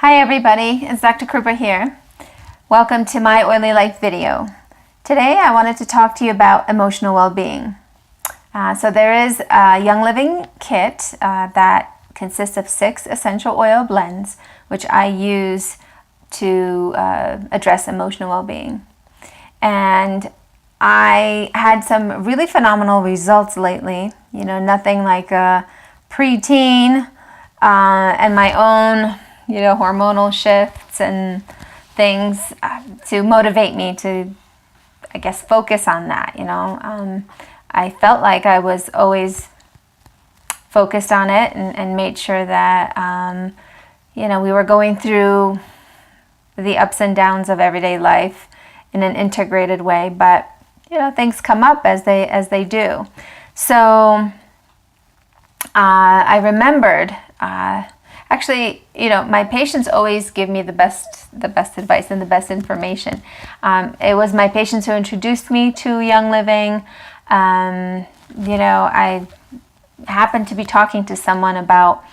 Hi everybody, it's Dr. Krupa here. Welcome to my Oily Life video. Today I wanted to talk to you about emotional well-being. So there is a Young Living kit that consists of 6 essential oil blends, which I use to address emotional well-being. And I had some really phenomenal results lately. You know, nothing like a preteen and my own hormonal shifts and things to motivate me to, I guess, focus on that. I felt like I was always focused on it and made sure that, we were going through the ups and downs of everyday life in an integrated way. But, things come up as they do. So I remembered, actually, my patients always give me the best advice and the best information. It was my patients who introduced me to Young Living. I happened to be talking to someone about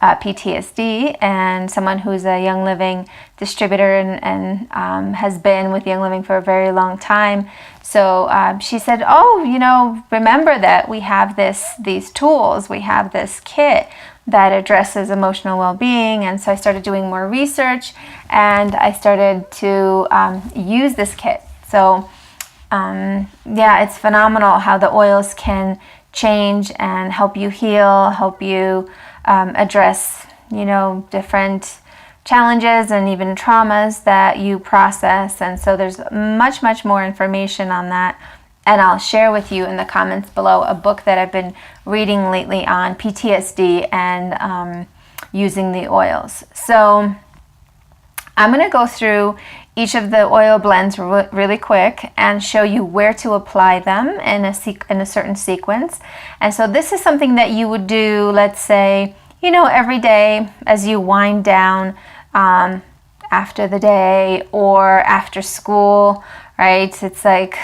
PTSD, and someone who's a Young Living distributor and has been with Young Living for a very long time. So she said, remember that we have these tools, we have this kit that addresses emotional well-being. And so I started doing more research, and I started to use this kit. So it's phenomenal how the oils can change and help you heal, help you address, different challenges and even traumas that you process. And so there's much more information on that. And I'll share with you in the comments below a book that I've been reading lately on PTSD and using the oils. So I'm going to go through each of the oil blends really quick and show you where to apply them in a certain sequence. And so this is something that you would do, let's say, every day as you wind down after the day or after school, right? It's like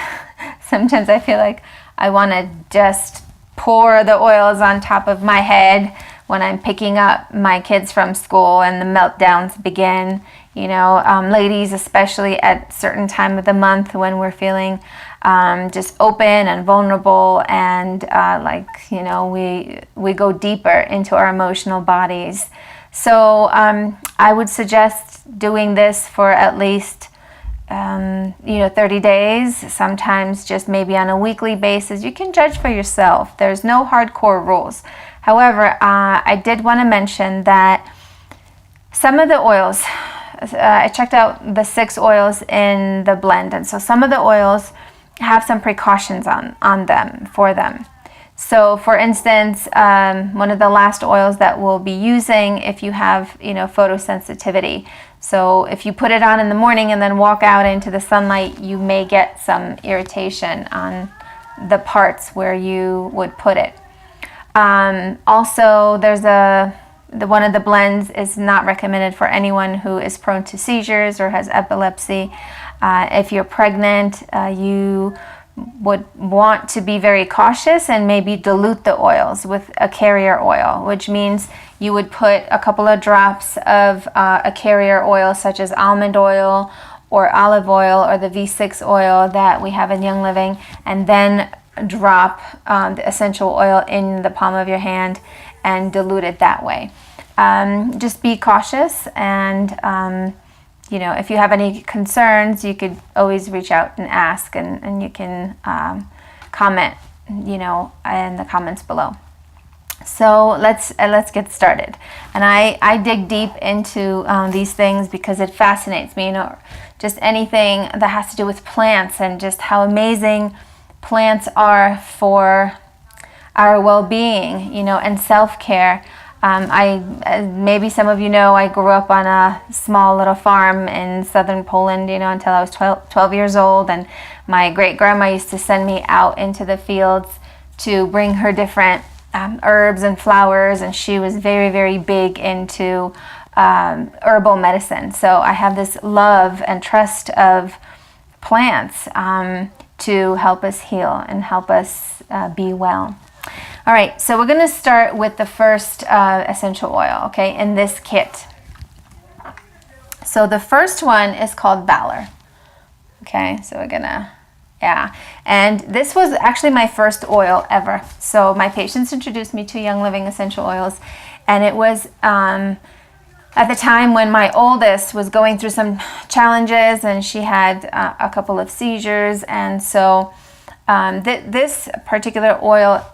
sometimes I feel like I want to just pour the oils on top of my head when I'm picking up my kids from school and the meltdowns begin. Ladies, especially at certain time of the month when we're feeling just open and vulnerable, and we go deeper into our emotional bodies. So I would suggest doing this for at least 30 days, sometimes just maybe on a weekly basis. You can judge for yourself. There's no hardcore rules. However, I did want to mention that some of the oils, I checked out the 6 oils in the blend, and so some of the oils have some precautions on them for them. So for instance, one of the last oils that we'll be using, if you have photosensitivity, so if you put it on in the morning and then walk out into the sunlight, you may get some irritation on the parts where you would put it. Also, there's one of the blends is not recommended for anyone who is prone to seizures or has epilepsy. If you're pregnant, you would want to be very cautious and maybe dilute the oils with a carrier oil, which means you would put a couple of drops of a carrier oil such as almond oil or olive oil or the V6 oil that we have in Young Living, and then drop the essential oil in the palm of your hand and dilute it that way. Just be cautious, and if you have any concerns, you could always reach out and ask, and you can comment, in the comments below. So let's get started. And I dig deep into these things because it fascinates me, just anything that has to do with plants and just how amazing plants are for our well-being, and self-care. Maybe some of you know I grew up on a small little farm in southern Poland, until I was 12 years old, and my great-grandma used to send me out into the fields to bring her different herbs and flowers, and she was very, very big into herbal medicine. So I have this love and trust of plants to help us heal and help us be well. All right, so we're going to start with the first essential oil, okay, in this kit. So the first one is called Valor. Okay, so we're gonna, yeah. And this was actually my first oil ever. So my patients introduced me to Young Living essential oils, and it was at the time when my oldest was going through some challenges, and she had a couple of seizures. And so this particular oil,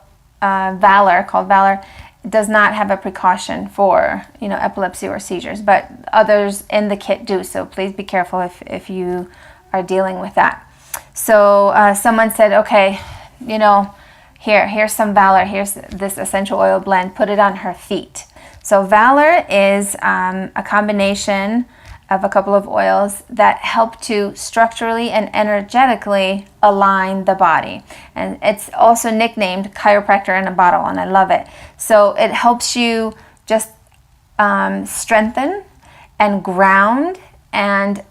Valor, called Valor, does not have a precaution for, you know, epilepsy or seizures, but others in the kit do. So please be careful if you are dealing with that. So someone said, okay, you know, here's some Valor, here's this essential oil blend, put it on her feet. So Valor is a combination of a couple of oils that help to structurally and energetically align the body. And it's also nicknamed chiropractor in a bottle, and I love it. So it helps you just strengthen and ground and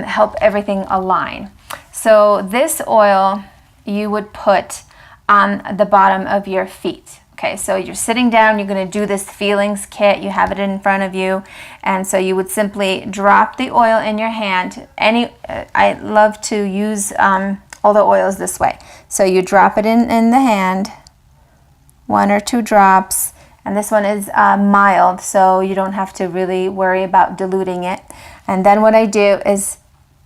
help everything align. So this oil you would put on the bottom of your feet. Okay, so you're sitting down, you're going to do this feelings kit, you have it in front of you, and so you would simply drop the oil in your hand. I love to use all the oils this way. So you drop it in the hand, 1 or 2 drops, and this one is mild, so you don't have to really worry about diluting it. And then what I do is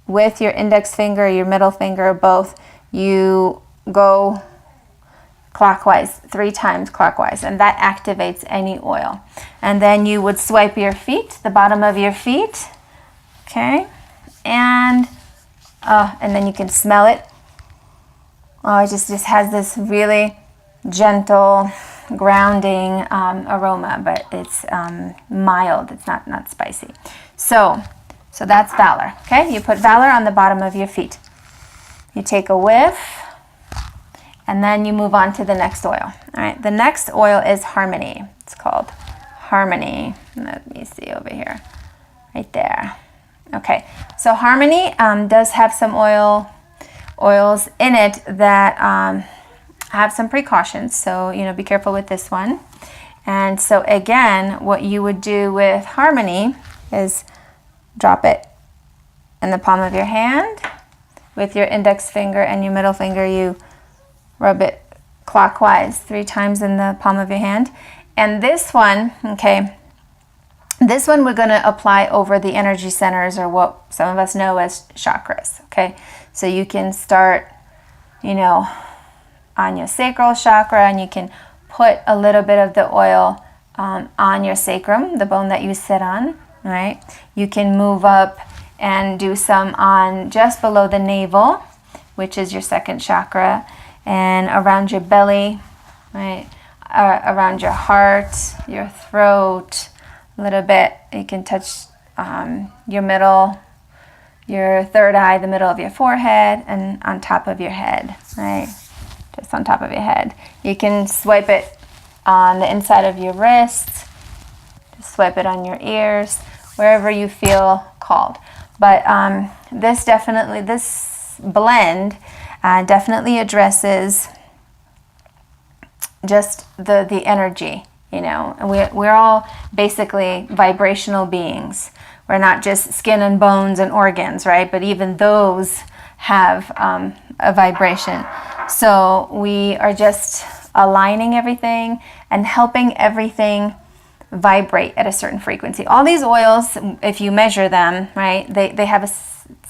with your index finger, your middle finger, both, you go clockwise, 3 times clockwise, and that activates any oil. And then you would swipe your feet, the bottom of your feet, okay, and then you can smell it. Oh, it just has this really gentle, grounding aroma, but it's mild. It's not spicy. So that's Valor. Okay, you put Valor on the bottom of your feet. You take a whiff. And then you move on to the next oil. All right, the next oil is Harmony. It's called Harmony. Let me see over here, right there. Okay, so Harmony does have some oils in it that have some precautions. So, you know, be careful with this one. And so again, what you would do with Harmony is drop it in the palm of your hand. With your index finger and your middle finger, you rub it clockwise 3 times in the palm of your hand. And this one, okay, this one we're going to apply over the energy centers, or what some of us know as chakras, okay? So you can start, you know, on your sacral chakra, and you can put a little bit of the oil on your sacrum, the bone that you sit on, right? You can move up and do some on just below the navel, which is your second chakra, and around your belly, right? Around your heart, your throat, a little bit. You can touch your middle, your third eye, the middle of your forehead, and on top of your head, right? Just on top of your head. You can swipe it on the inside of your wrists, just swipe it on your ears, wherever you feel called. But this blend definitely addresses just the energy, you know. And we're all basically vibrational beings. We're not just skin and bones and organs, right? But even those have a vibration. So we are just aligning everything and helping everything vibrate at a certain frequency. All these oils, if you measure them, right, they have a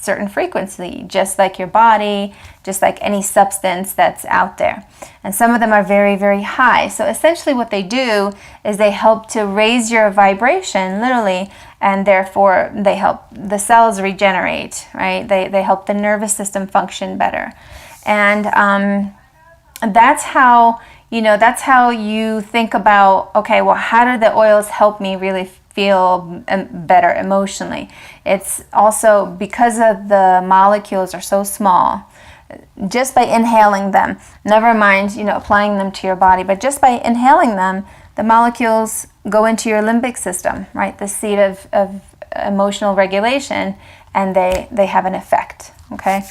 certain frequency, just like your body, just like any substance that's out there. And some of them are very, very high. So essentially what they do is they help to raise your vibration, literally, and therefore they help the cells regenerate, right? They help the nervous system function better. And that's how, you know, that's how you think about, okay, well, how do the oils help me really feel better emotionally? It's also because of the molecules are so small, just by inhaling them, never mind, you know, applying them to your body, but just by inhaling them, the molecules go into your limbic system, right, the seat of emotional regulation, and they have an effect, okay?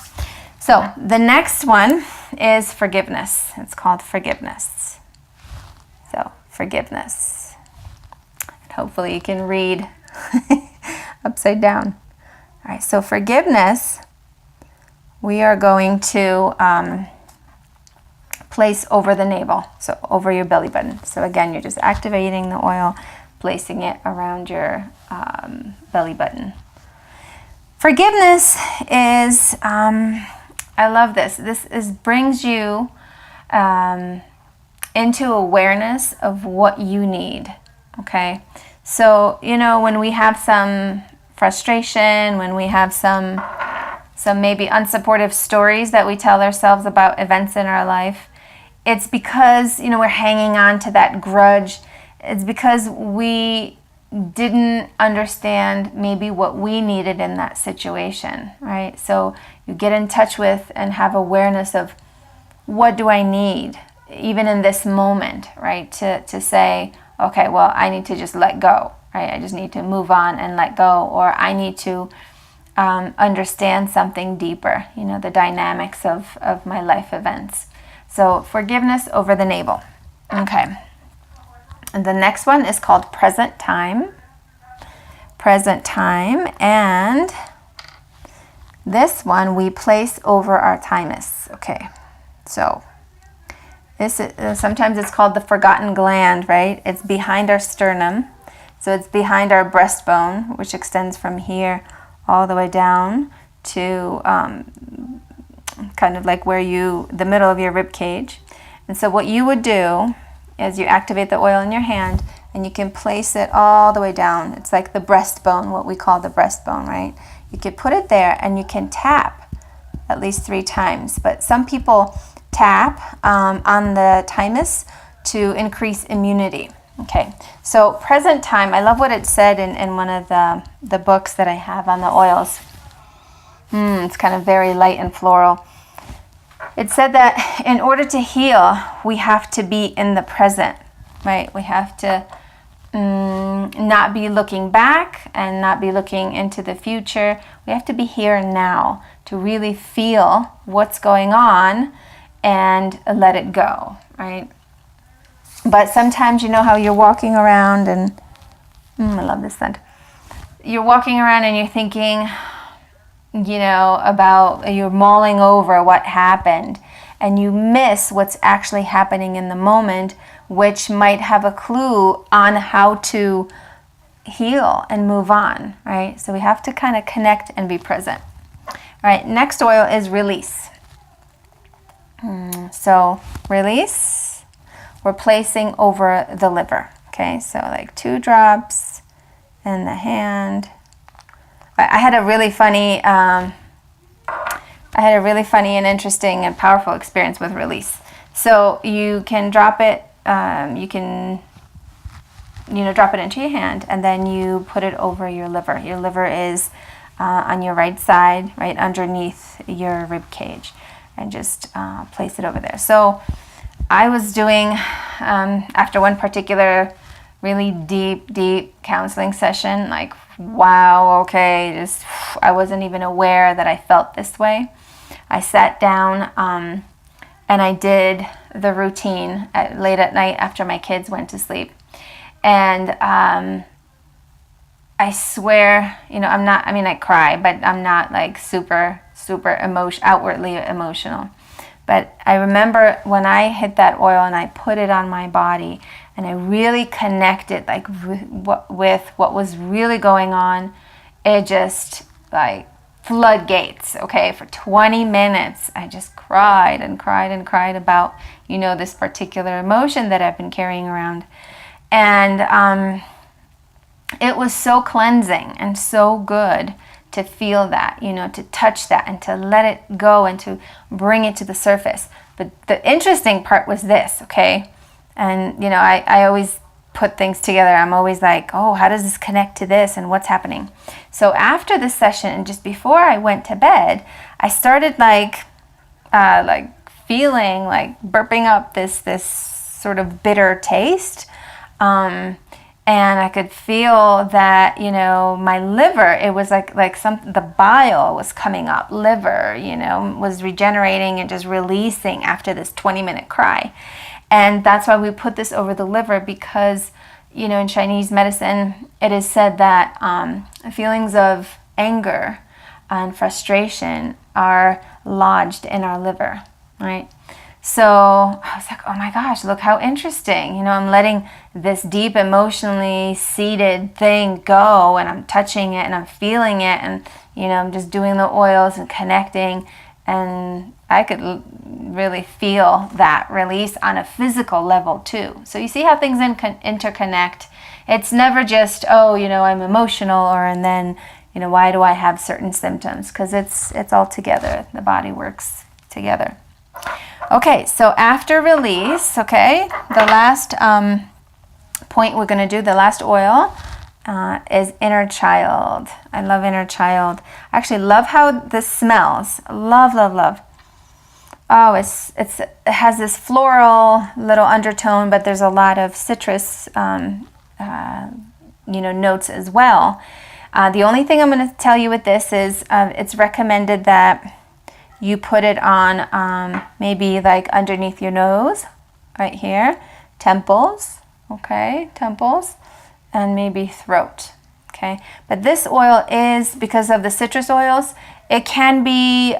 So the next one is forgiveness. It's called forgiveness. So forgiveness. Hopefully you can read upside down. All right, so forgiveness, we are going to place over the navel, so over your belly button. So again, you're just activating the oil, placing it around your belly button. Forgiveness is, I love this. This brings you into awareness of what you need, okay? So, when we have some frustration, when we have some maybe unsupportive stories that we tell ourselves about events in our life, it's because, we're hanging on to that grudge. It's because we didn't understand maybe what we needed in that situation, right? So you get in touch with and have awareness of, what do I need, even in this moment, right? To say, okay, well, I need to just let go, right? I just need to move on and let go, or I need to understand something deeper, the dynamics of my life events. So forgiveness over the navel. Okay. And the next one is called present time. Present time. And this one we place over our thymus. Okay. So this is, sometimes it's called the forgotten gland, right? It's behind our sternum. So it's behind our breastbone, which extends from here all the way down to kind of like the middle of your rib cage. And so what you would do is you activate the oil in your hand, and you can place it all the way down. It's like the breastbone, what we call the breastbone, right? You could put it there, and you can tap at least 3 times. But some people tap on the thymus to increase immunity. Okay, so present time, I love what it said in one of the books that I have on the oils. It's kind of very light and floral. It said that in order to heal, we have to be in the present, right? We have to not be looking back and not be looking into the future. We have to be here and now to really feel what's going on and let it go, right? But sometimes, how you're walking around and, I love this scent. You're walking around and you're thinking, you're mulling over what happened, and you miss what's actually happening in the moment, which might have a clue on how to heal and move on, right? So we have to kind of connect and be present. All right, next oil is release. So release, we're placing over the liver. Okay, so like 2 drops in the hand. I had a really funny and interesting and powerful experience with release. So you can drop it, drop it into your hand, and then you put it over your liver. Your liver is on your right side, right underneath your rib cage, and just place it over there. So I was doing, after one particular really deep counseling session, like, wow, okay, just, I wasn't even aware that I felt this way. I sat down and I did the routine late at night after my kids went to sleep. And I swear, I cry, but I'm not like super outwardly emotional. But I remember when I hit that oil and I put it on my body, and I really connected like with what was really going on. It just like floodgates, okay? For 20 minutes, I just cried and cried and cried about, this particular emotion that I've been carrying around. And it was so cleansing and so good to feel that, to touch that and to let it go and to bring it to the surface. But the interesting part was this, okay? And, I always put things together. I'm always like, oh, how does this connect to this and what's happening? So after the session, and just before I went to bed, I started like feeling like burping up this sort of bitter taste. And I could feel that, my liver, it was like the bile was coming up, liver, was regenerating and just releasing after this 20-minute cry. And that's why we put this over the liver, because, in Chinese medicine, it is said that feelings of anger and frustration are lodged in our liver, right? So I was like, oh my gosh, look how interesting. You know, I'm letting this deep emotionally seated thing go, and I'm touching it and I'm feeling it, and, you know, I'm just doing the oils and connecting, and I could really feel that release on a physical level too. So you see how things interconnect. It's never just, oh, you know, I'm emotional, or and then, you know, why do I have certain symptoms? Because it's all together. The body works together. Okay, so after release, okay, the last point we're going to do, the last oil, is inner child. I love inner child. I actually love how this smells. Love, love, love. Oh, it has this floral little undertone, but there's a lot of citrus, you know, notes as well. The only thing I'm going to tell you with this is it's recommended that you put it on maybe like underneath your nose, right here, temples, okay, temples, and maybe throat, okay. But this oil is, because of the citrus oils, it can be,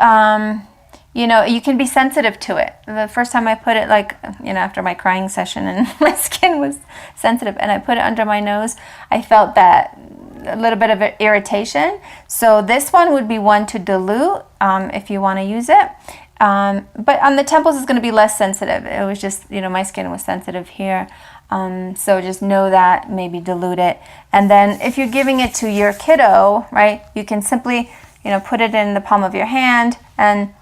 you know, you can be sensitive to it. The first time I put it, like, you know, after my crying session and my skin was sensitive, and I put it under my nose, I felt that a little bit of irritation. So this one would be one to dilute if you want to use it. But on the temples it's going to be less sensitive. It was just, you know, my skin was sensitive here. So just know that, maybe dilute it. And then if you're giving it to your kiddo, right, you can simply, you know, put it in the palm of your hand and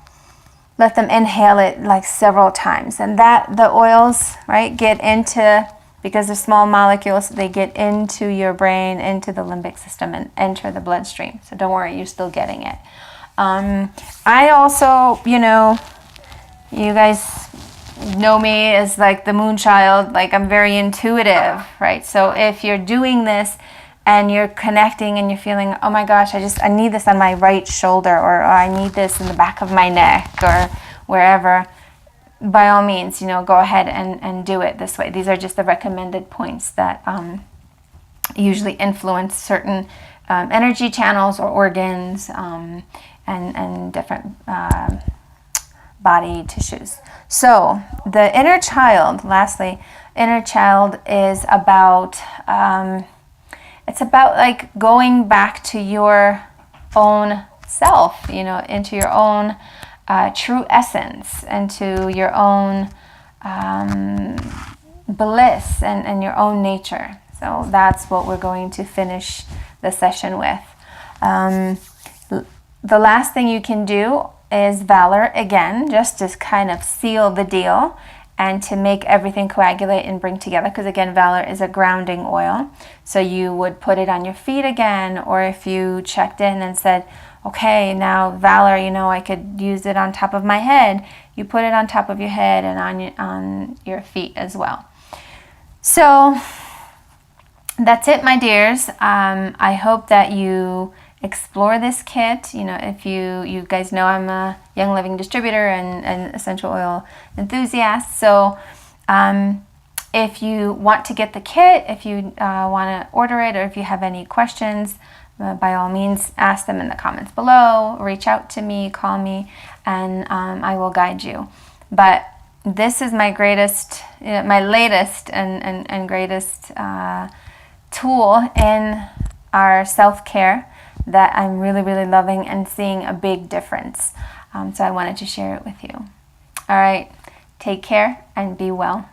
let them inhale it like several times. And that the oils, right, get into, because they're small molecules, they get into your brain, into the limbic system, and enter the bloodstream. So don't worry, you're still getting it. I also, you know, you guys know me as like the moon child, like I'm very intuitive, right? So if you're doing this and you're connecting and you're feeling, oh my gosh, I need this on my right shoulder, or I need this in the back of my neck, or wherever, by all means, you know, go ahead and do it this way. These are just the recommended points that usually influence certain energy channels or organs and different body tissues. So the inner child, lastly, inner child is about, it's about like going back to your own self, you know, into your own true essence, into your own bliss and your own nature. So that's what we're going to finish the session with. The last thing you can do is Valor again, just to kind of seal the deal and to make everything coagulate and bring together, because again, Valor is a grounding oil. So you would put it on your feet again, or if you checked in and said, okay, now Valor, you know, I could use it on top of my head, you put it on top of your head and on your feet as well. So that's it, my dears. I hope that you explore this kit. You know, if you guys know I'm a Young Living distributor and essential oil enthusiast. So if you want to get the kit, if you want to order it, or if you have any questions, by all means, ask them in the comments below, reach out to me, call me, and I will guide you. But this is my greatest, my latest and greatest tool in our self-care that I'm really, really loving and seeing a big difference. So I wanted to share it with you. All right, take care and be well.